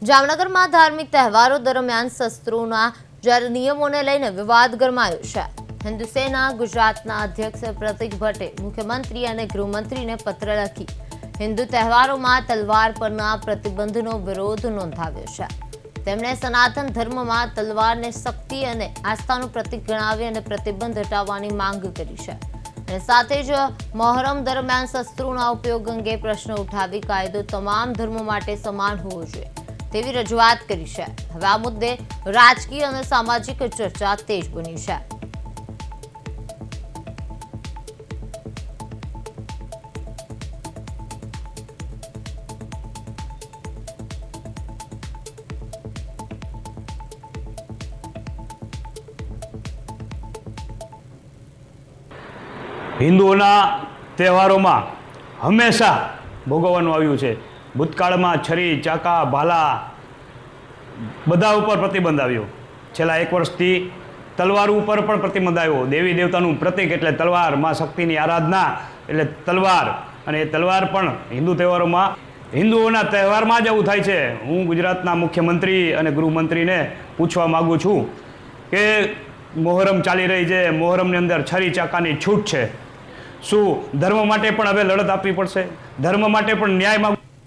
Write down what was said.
જામનગરમાં ધાર્મિક તહેવારો દરમિયાન શસ્ત્રોના જ્યારે નિયમોને લઈને વિવાદ ગરમાયો છે। હિન્દુ સેના ગુજરાતના અધ્યક્ષ પ્રતિક ભટ્ટે મુખ્યમંત્રી અને ગૃહમંત્રીને પત્ર લખી હિન્દુ તહેવારોમાં તલવાર પરના પ્રતિબંધનો વિરોધ નોંધાવ્યો છે। તેમણે સનાતન ધર્મમાં તલવારને શક્તિ અને આસ્થાનું પ્રતીક ગણાવી અને પ્રતિબંધ હટાવવાની માંગ કરી છે અને સાથે જ મોહરમ દરમિયાન શસ્ત્રોના ઉપયોગ અંગે પ્રશ્ન ઉઠાવી કાયદો તમામ ધર્મો માટે સમાન હોવો જોઈએ તેવી રજૂઆત કરી છે। હવે આ મુદ્દે રાજકીય અને સામાજિક ચર્ચા તેજ બની છે। હિન્દુઓના તહેવારોમાં હંમેશા ભોગવવાનું આવ્યું છે। ભૂતકાળમાં છરી ચાકા ભાલા બધા ઉપર પ્રતિબંધ આવ્યો। છેલ્લા 1 વર્ષથી તલવાર ઉપર પણ પ્રતિબંધ આવ્યો। દેવી દેવતાનું પ્રતીક એટલે તલવાર, માં શક્તિની આરાધના એટલે તલવાર, અને એ તલવાર પણ હિન્દુ તહેવારોમાં હિન્દુઓના તહેવારમાં જ આવું થાય છે। હું ગુજરાતના મુખ્યમંત્રી અને ગૃહમંત્રીને પૂછવા માગું છું કે મોહરમ ચાલી રહી છે, મોહરમની અંદર છરી ચાકાની છૂટ છે, શું ધર્મ માટે પણ હવે લડત આપવી પડશે? ધર્મ માટે પણ ન્યાય માગવો